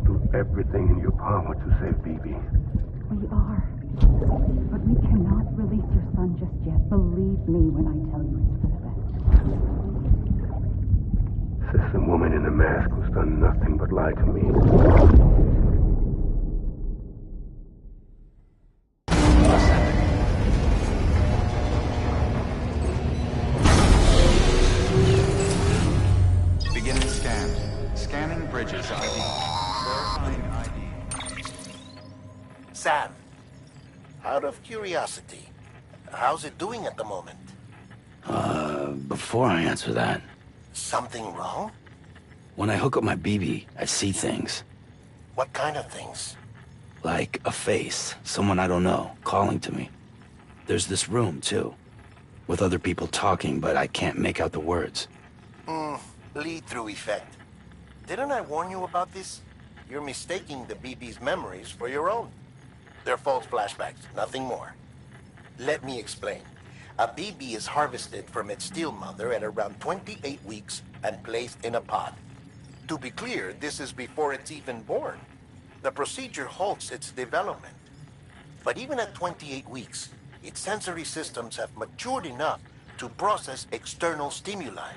do everything in your power to save Bibi. We are. But we cannot release your son just yet. Believe me when I tell you it's for the best. Says the woman in the mask who's done nothing but lie to me. Beginning scan. Scanning bridges ID. Verifying ID. Sam, out of curiosity, how's it doing at the moment? Before I answer that, Something wrong? when I hook up my BB, I see things. What kind of things? Like a face, someone I don't know, calling to me. There's this room, too, with other people talking, but I can't make out the words. Lead-through effect. Didn't I warn you about this? You're mistaking the BB's memories for your own. They're false flashbacks, nothing more. Let me explain. A BB is harvested from its steel mother at around 28 weeks and placed in a pod. To be clear, this is before it's even born. The procedure halts its development. But even at 28 weeks, its sensory systems have matured enough to process external stimuli.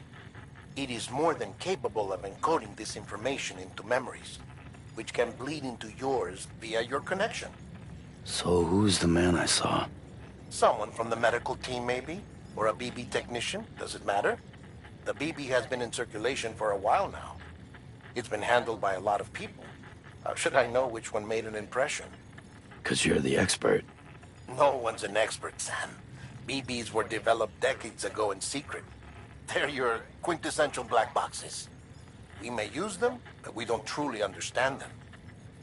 It is more than capable of encoding this information into memories, which can bleed into yours via your connection. So who's the man I saw? Someone from the medical team, maybe? Or a BB technician? Does it matter? The BB has been in circulation for a while now. It's been handled by a lot of people. How should I know which one made an impression? 'Cause you're the expert. No one's an expert, Sam. BBs were developed decades ago in secret. They're your quintessential black boxes. We may use them, but we don't truly understand them.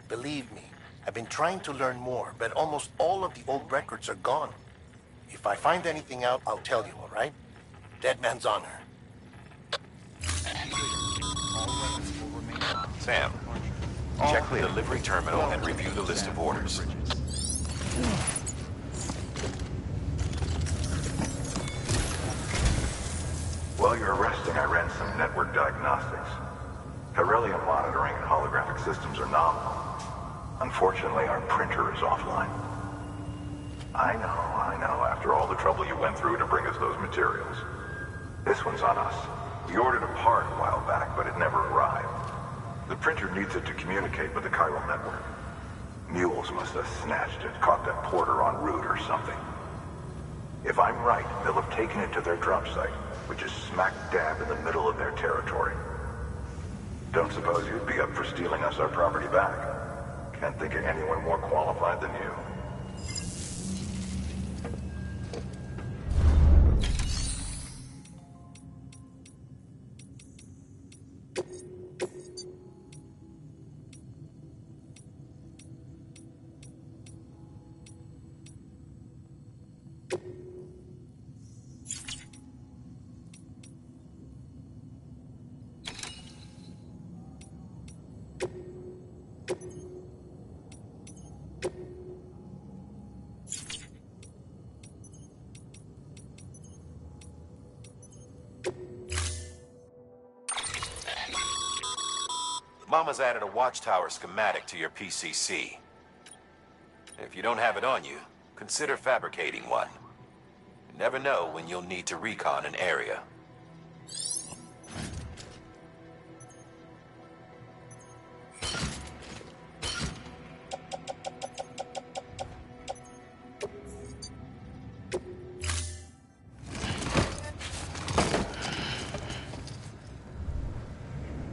Believe me, I've been trying to learn more, but almost all of the old records are gone. If I find anything out, I'll tell you, all right? Dead man's honor. Sam, check the delivery terminal and review the list of orders. While you're resting, I ran some network diagnostics. Beryllium monitoring and holographic systems are nominal. Unfortunately, our printer is offline. I know, after all the trouble you went through to bring us those materials. This one's on us. We ordered a part a while back, but it never arrived. The printer needs it to communicate with the chiral network. Mules must have snatched it, caught that porter en route or something. If I'm right, they'll have taken it to their drop site, which is smack dab in the middle of their territory. Don't suppose you'd be up for stealing us our property back? Can't think of anyone more qualified than you. Mama's added a watchtower schematic to your PCC. If you don't have it on you, consider fabricating one. You never know when you'll need to recon an area.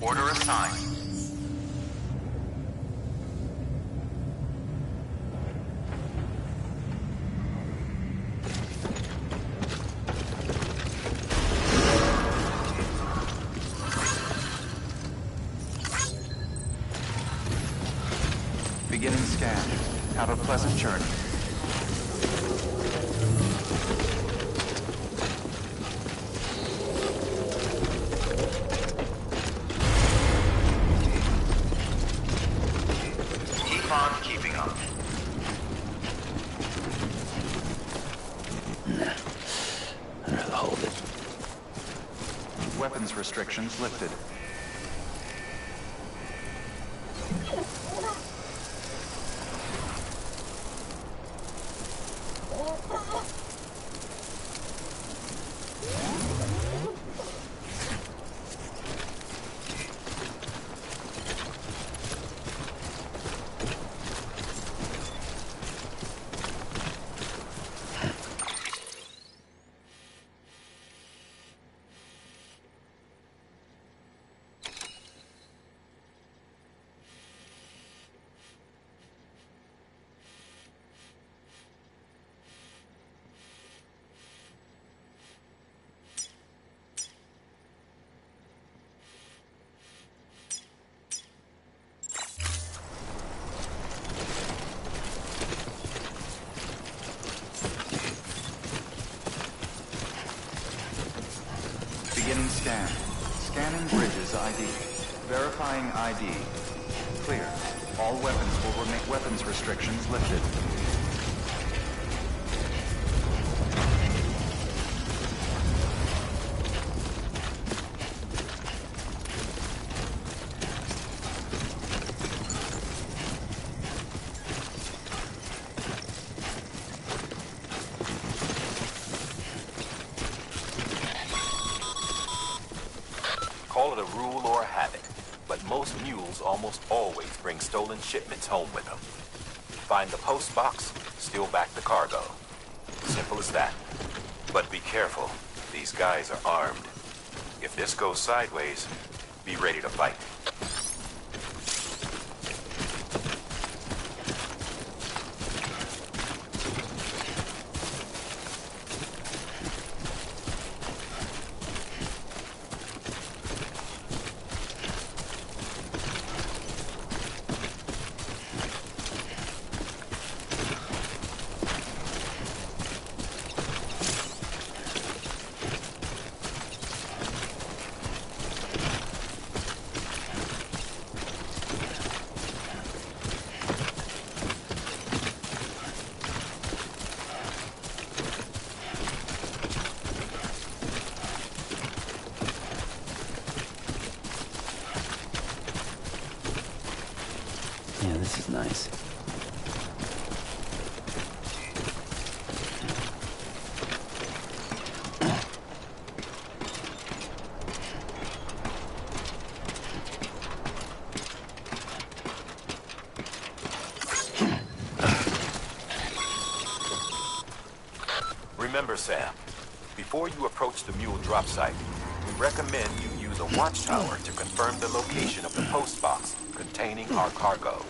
Order assigned. Beginning scan. Have a pleasant journey. Keep on keeping up. Nah. I'd rather hold it. Weapons restrictions lifted. Beginning scan. Scanning bridges ID. Verifying ID. Clear. All weapons will remain. Weapons restrictions lifted. Call it a rule or a habit, but most mules almost always bring stolen shipments home with them. Find the post box, steal back the cargo. Simple as that. But be careful. These guys are armed. If this goes sideways, be ready to fight. Yeah, this is nice. Remember, Sam, before you approach the mule drop site, we recommend you use a watchtower to confirm the location of the post box containing our cargo.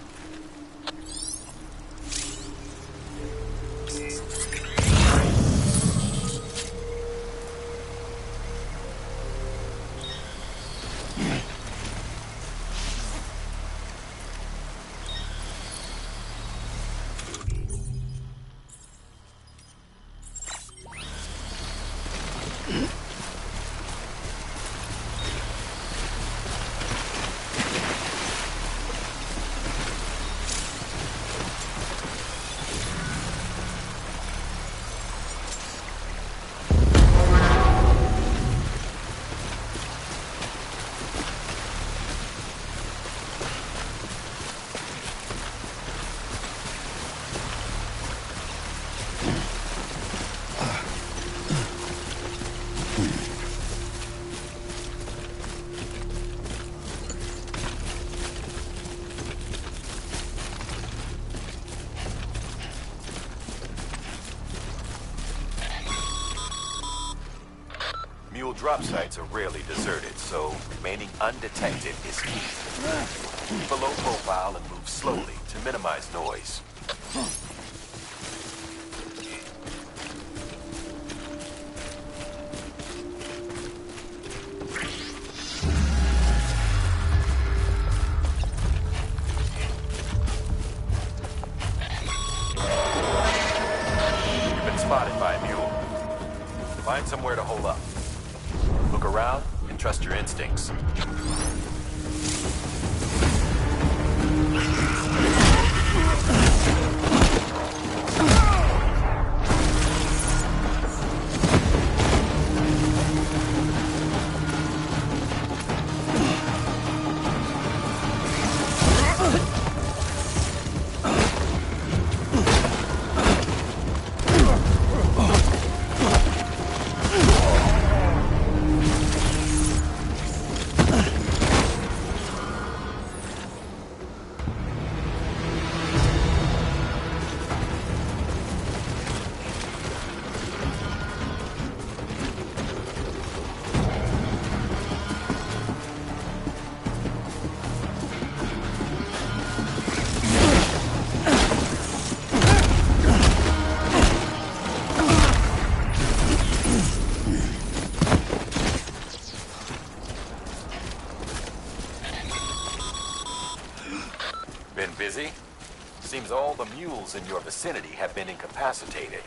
Mule drop sites are rarely deserted, so remaining undetected is key. Keep a low profile and move slowly to minimize noise. You've been spotted by a mule. Find somewhere to hole up. Look around and trust your instincts. Seems all the mules in your vicinity have been incapacitated.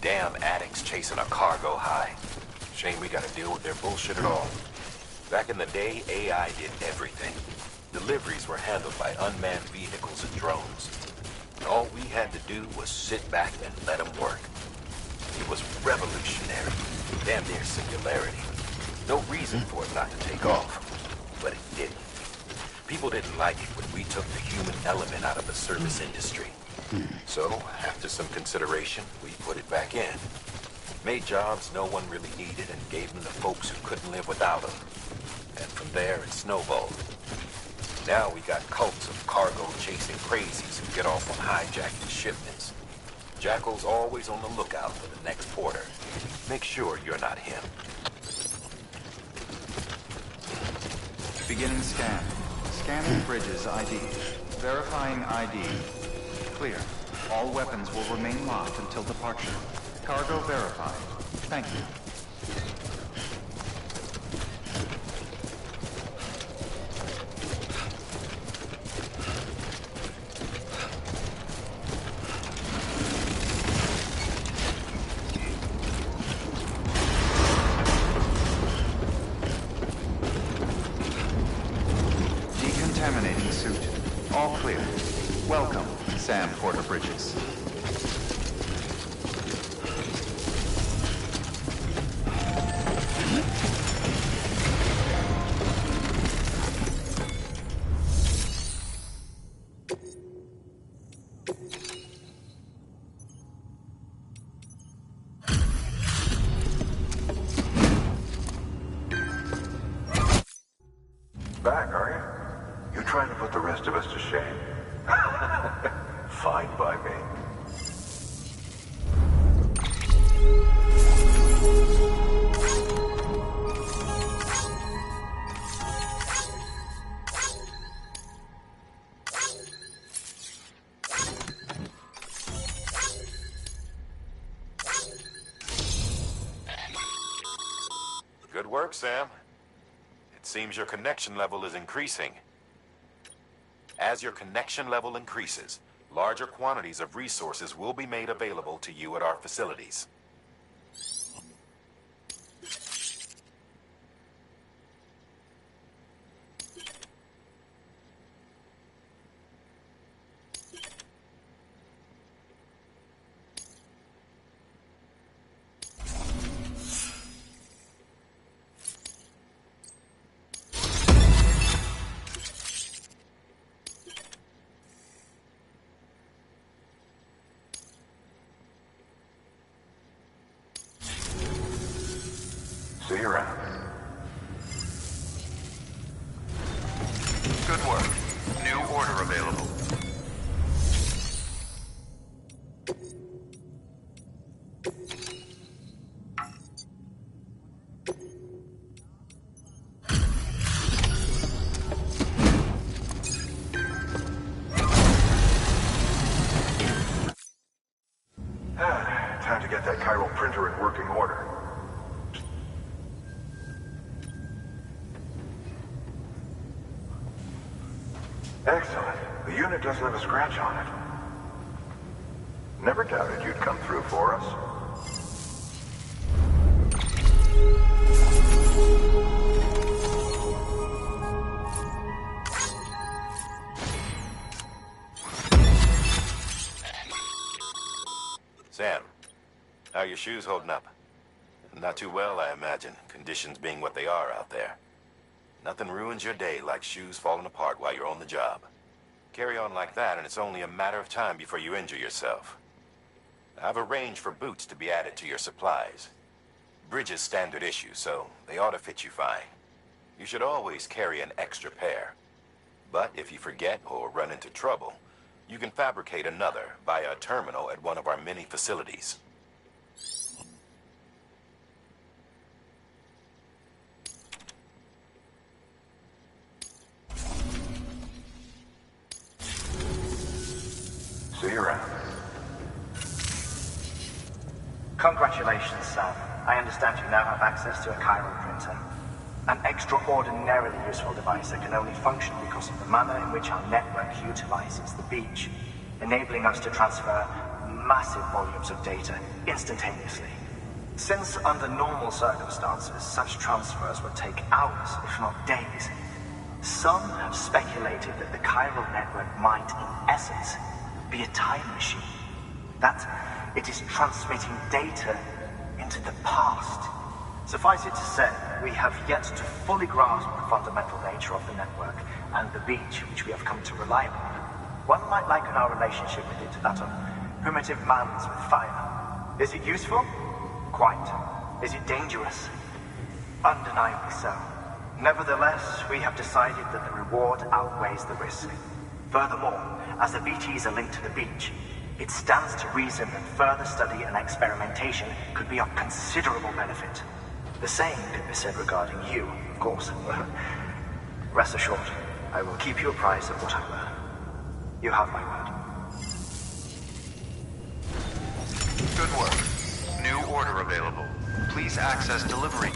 Damn addicts chasing a cargo high. Shame we gotta deal with their bullshit at all. Back in the day, AI did everything. Deliveries were handled by unmanned vehicles and drones. And all we had to do was sit back and let them work. It was revolutionary. Damn near singularity. No reason for it not to take off. But it didn't. People didn't like it when we took the human element out of the service industry. So, after some consideration, we put it back in. Made jobs no one really needed and gave them to folks who couldn't live without them. And from there, it snowballed. Now we got cults of cargo-chasing crazies who get off on hijacking shipments. Jackal's always on the lookout for the next porter. Make sure you're not him. Beginning scan. Scanning bridges ID. Verifying ID. Clear. All weapons will remain locked until departure. Cargo verified. Thank you. Decontaminating suit. All clear. Welcome, Sam Porter Bridges. Back, are you? You trying to put the rest of us to shame? Fine by me. Good work, Sam. It seems your connection level is increasing. As your connection level increases, larger quantities of resources will be made available to you at our facilities. get that chiral printer in working order. Excellent. The unit doesn't have a scratch on it. Never doubted you'd come through for us. Sam, how are your shoes holding up? Not too well, I imagine, conditions being what they are out there. Nothing ruins your day like shoes falling apart while you're on the job. Carry on like that, and it's only a matter of time before you injure yourself. I've arranged for boots to be added to your supplies. Bridges standard issue, so they ought to fit you fine. You should always carry an extra pair. But if you forget or run into trouble, you can fabricate another via a terminal at one of our many facilities. See you around. Congratulations, Sam. I understand you now have access to a chiral printer. An extraordinarily useful device that can only function because of the manner in which our network utilizes the beach, enabling us to transfer massive volumes of data instantaneously. Since under normal circumstances, such transfers would take hours, if not days, some have speculated that the chiral network might, in essence, be a time machine. That it is transmitting data into the past. Suffice it to say, we have yet to fully grasp the fundamental nature of the network and the beach which we have come to rely upon. One might liken our relationship with it to that of primitive mans with fire. Is it useful? Quite. Is it dangerous? Undeniably so. Nevertheless, we have decided that the reward outweighs the risk. Furthermore, as the BTs are linked to the beach, it stands to reason that further study and experimentation could be of considerable benefit. The same could be said regarding you, of course. Rest assured, I will keep you apprised of what I learn. You have my word. Good work. New order available. Please access delivery.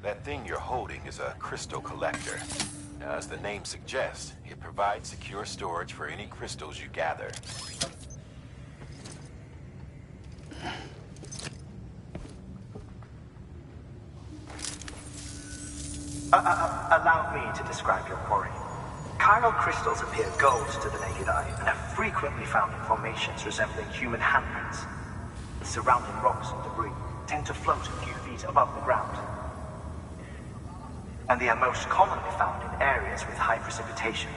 That thing you're holding is a crystal collector. Now, as the name suggests, it provides secure storage for any crystals you gather. Allow me to describe your quarry. Chiral crystals appear gold to the naked eye and are frequently found in formations resembling human handprints. Surrounding rocks and debris tend to float a few feet above the ground. And they are most commonly found in areas with high precipitation.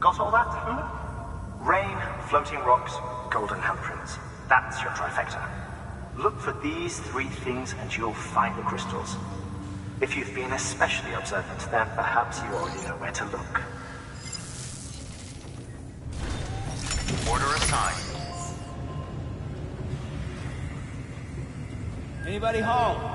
Got all that? Rain, floating rocks, golden handprints. That's your trifecta. Look for these three things and you'll find the crystals. If you've been especially observant, then perhaps you already know where to look. Order assigned. Anybody home?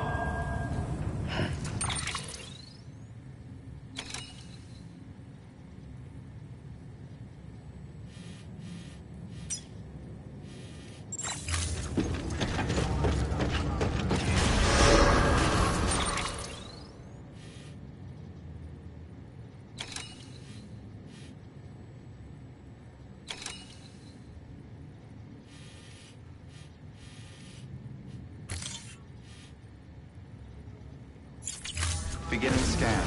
Beginning scan.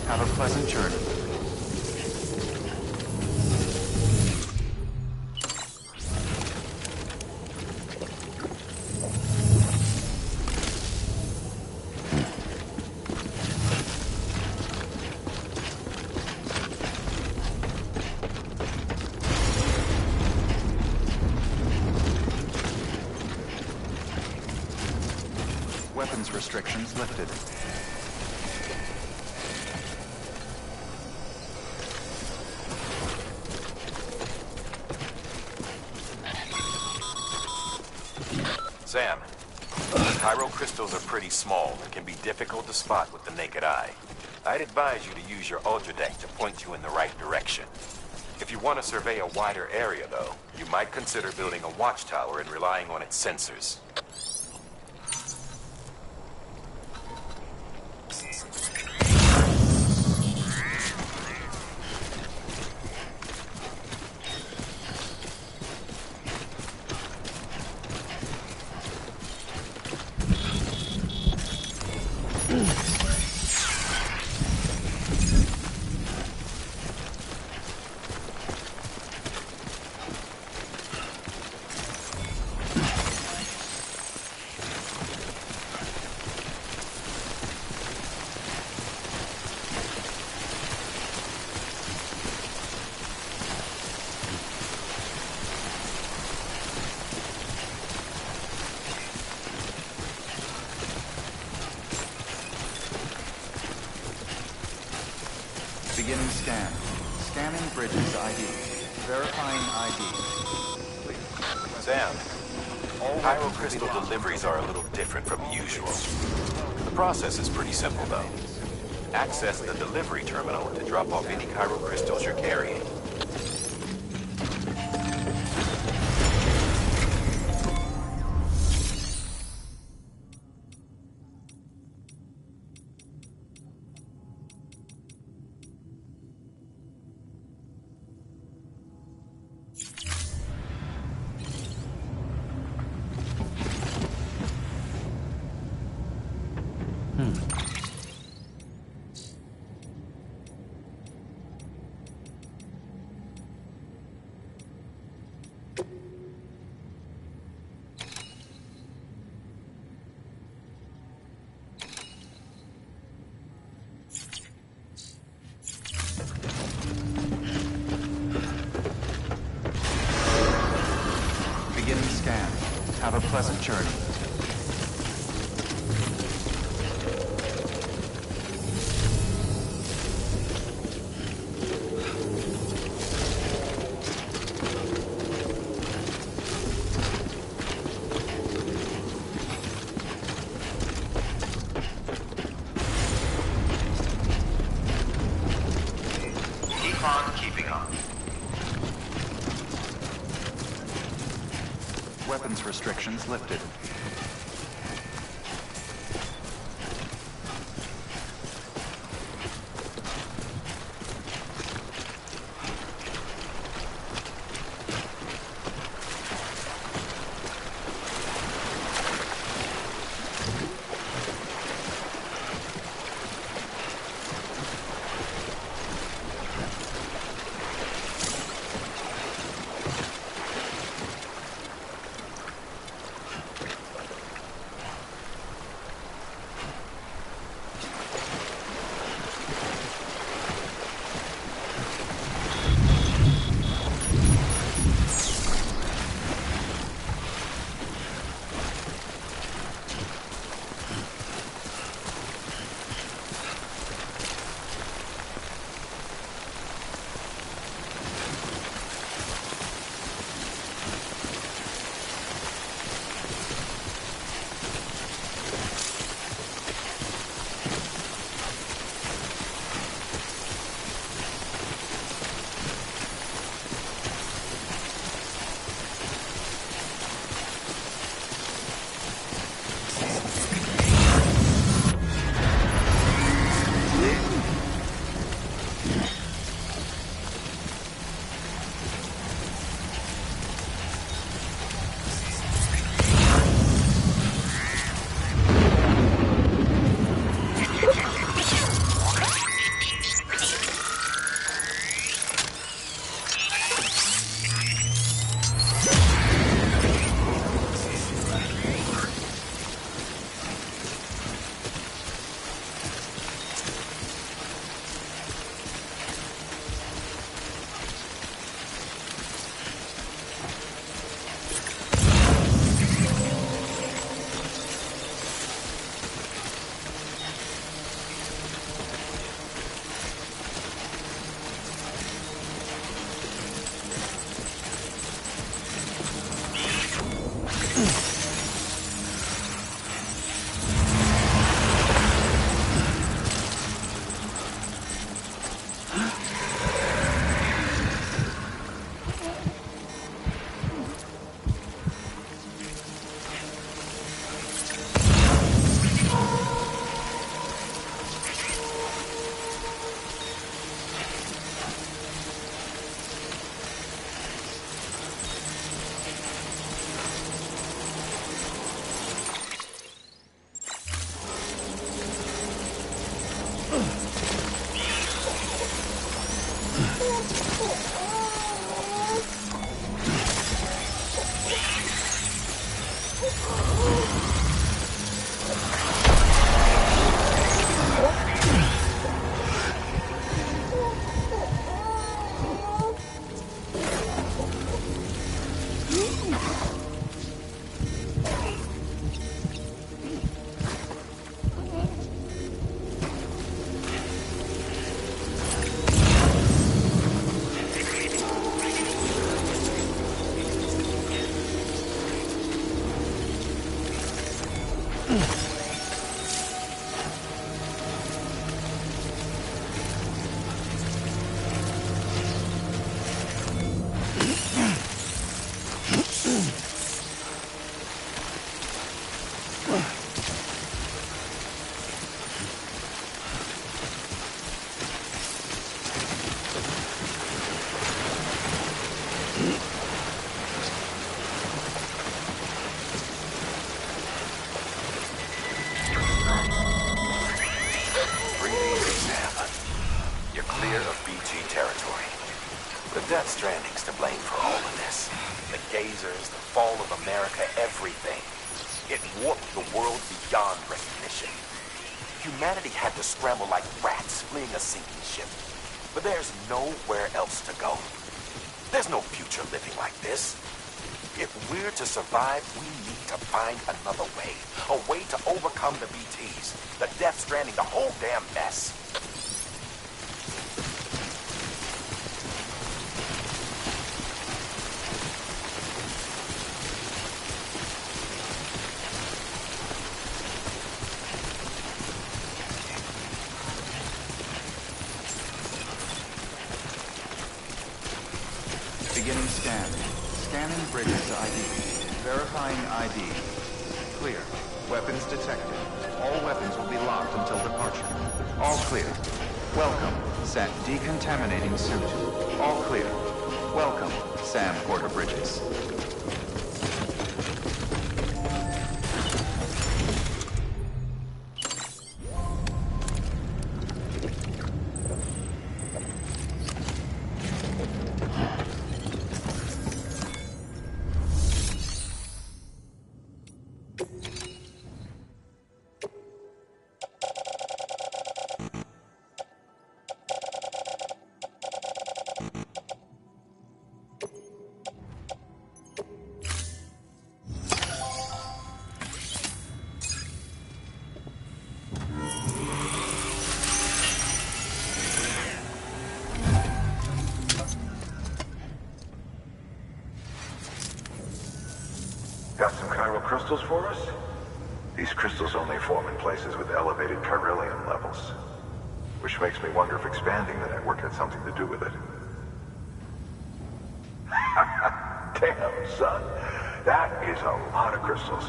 Have a pleasant journey. Weapons restrictions lifted. Sam, Pyro crystals are pretty small and can be difficult to spot with the naked eye. I'd advise you to use your Ultra Deck to point you in the right direction. If you want to survey a wider area, though, you might consider building a watchtower and relying on its sensors. Beginning scan. Scanning bridges ID. Verifying ID. Sam, Pyro crystal deliveries are a little different from usual. The process is pretty simple, though. Access the delivery terminal to drop off any Pyro crystals you're carrying. Beginning scan. Have a pleasant journey. Keep on keeping on. Weapons restrictions lifted. Death Stranding's to blame for all of this. The gazers, the fall of America, everything. It warped the world beyond recognition. Humanity had to scramble like rats fleeing a sinking ship. But there's nowhere else to go. There's no future living like this. If we're to survive, we need to find another way. A way to overcome the BTs, the Death Stranding, the whole damn mess. Beginning scan. Scanning bridges ID. Verifying ID. Clear. Weapons detected. All weapons will be locked until departure. All clear. Welcome. Set decontaminating suit. All clear. Welcome, Sam Porter Bridges. Got some chiral crystals for us? These crystals only form in places with elevated chiralium levels. Which makes me wonder if expanding the network had something to do with it. Damn, son. That is a lot of crystals.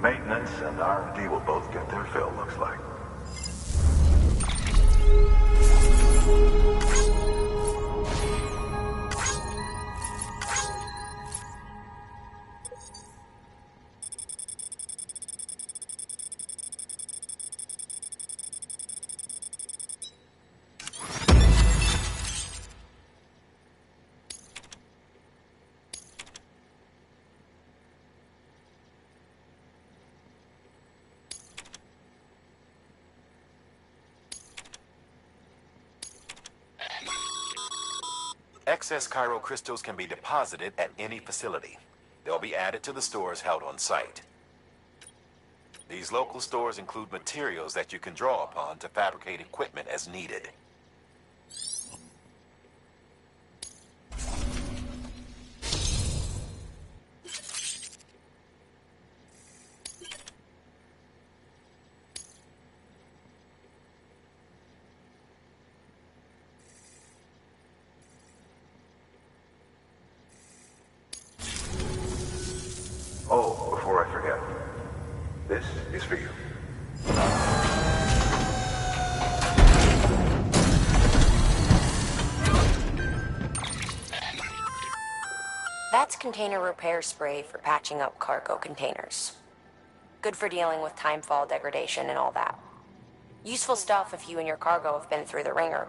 Maintenance and R&D will both get their fill, looks like. Excess chiral crystals can be deposited at any facility. They'll be added to the stores held on site. These local stores include materials that you can draw upon to fabricate equipment as needed. for you. That's container repair spray for patching up cargo containers. Good for dealing with timefall degradation and all that. Useful stuff if you and your cargo have been through the ringer.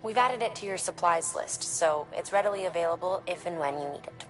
We've added it to your supplies list, so it's readily available if and when you need it.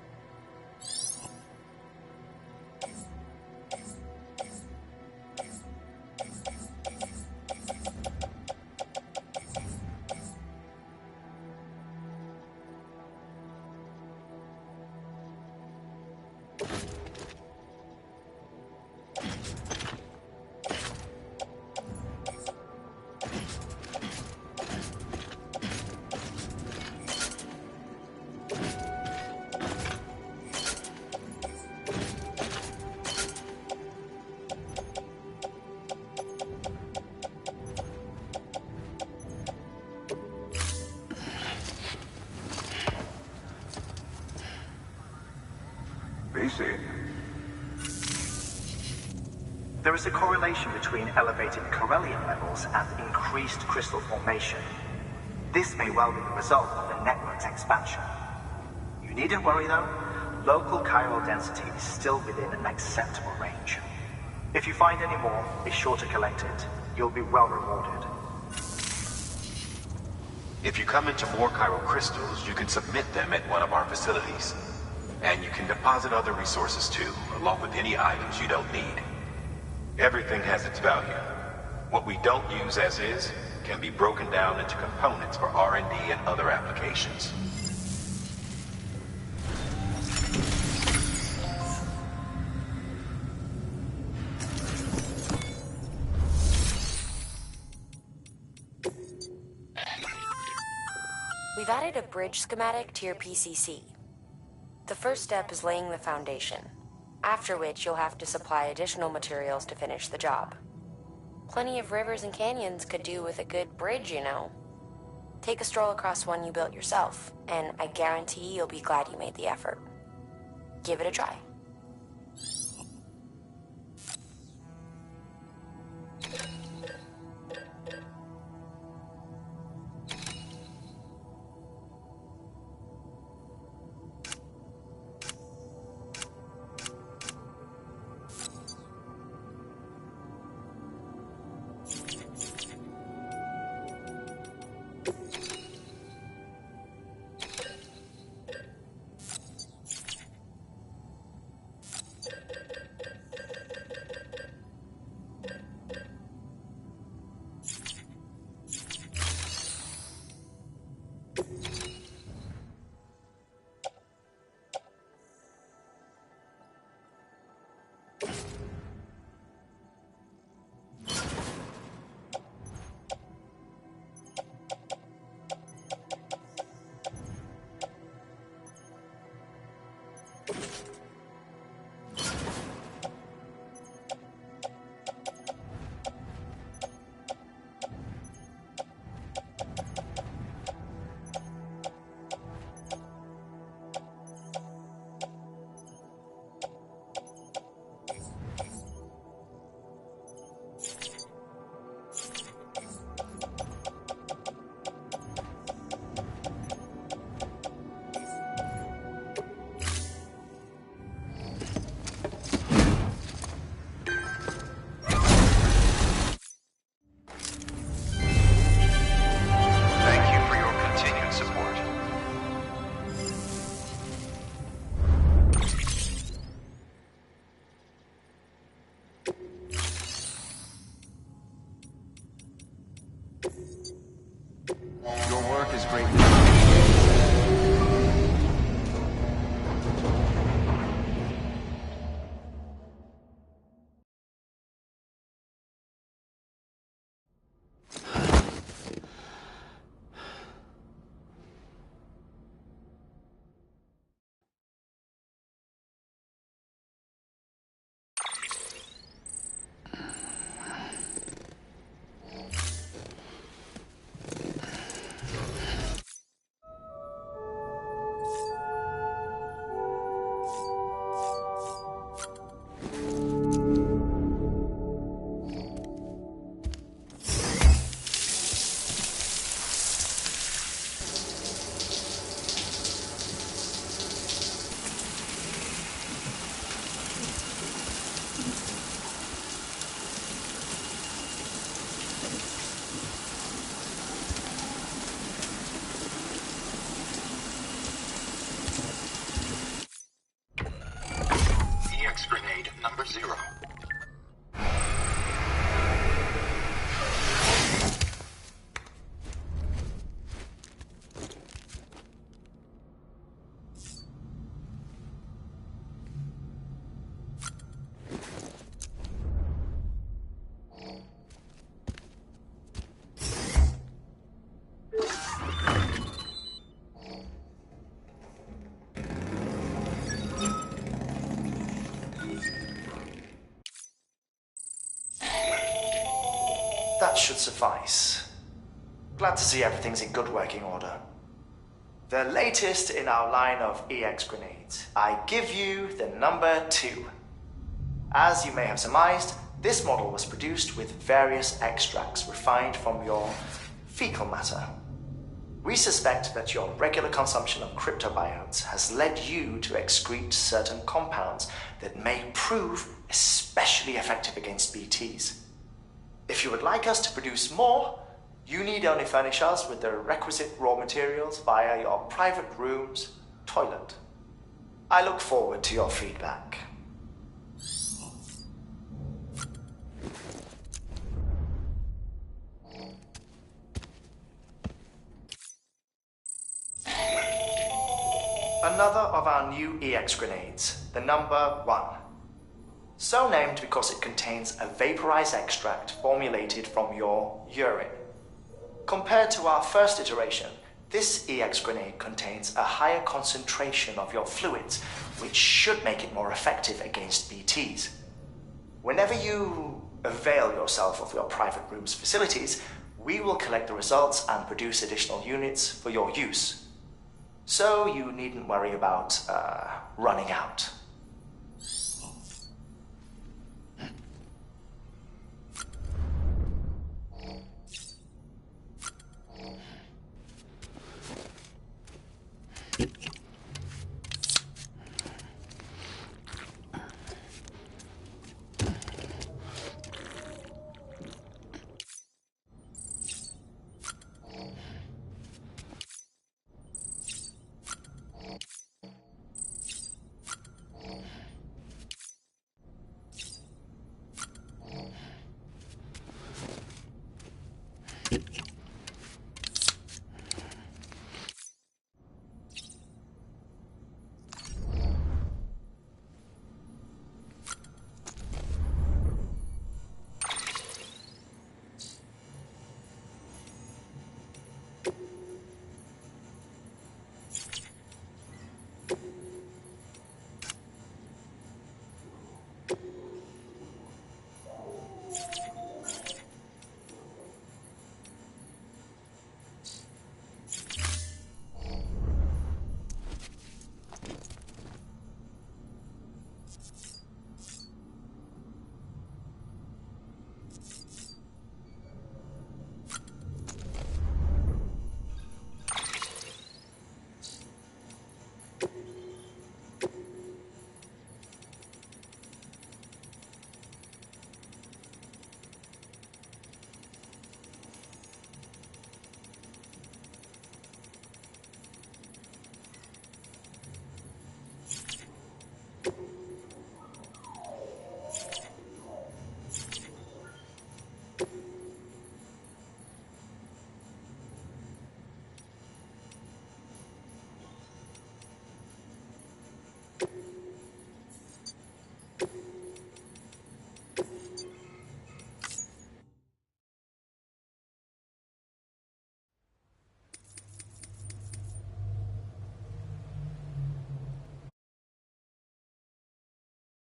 There is a correlation between elevated Corellium levels and increased crystal formation. This may well be the result of the network's expansion. You needn't worry though, local chiral density is still within an acceptable range. If you find any more, be sure to collect it. You'll be well rewarded. If you come into more chiral crystals, you can submit them at one of our facilities. And you can deposit other resources too, along with any items you don't need. Everything has its value. What we don't use as is can be broken down into components for R&D and other applications. We've added a bridge schematic to your PCC. The first step is laying the foundation, after which you'll have to supply additional materials to finish the job. Plenty of rivers and canyons could do with a good bridge, you know. Take a stroll across one you built yourself, and I guarantee you'll be glad you made the effort. Give it a try. grenade number 0. That should suffice. Glad to see everything's in good working order. The latest in our line of EX grenades. I give you the number 2. As you may have surmised, this model was produced with various extracts refined from your fecal matter. We suspect that your regular consumption of cryptobiotes has led you to excrete certain compounds that may prove especially effective against BTs. If you would like us to produce more, you need only furnish us with the requisite raw materials via your private room's toilet. I look forward to your feedback. Another of our new EX grenades, the number 1. So named because it contains a vaporized extract formulated from your urine. Compared to our first iteration, this EX grenade contains a higher concentration of your fluids, which should make it more effective against BTs. Whenever you avail yourself of your private room's facilities, we will collect the results and produce additional units for your use. So you needn't worry about running out.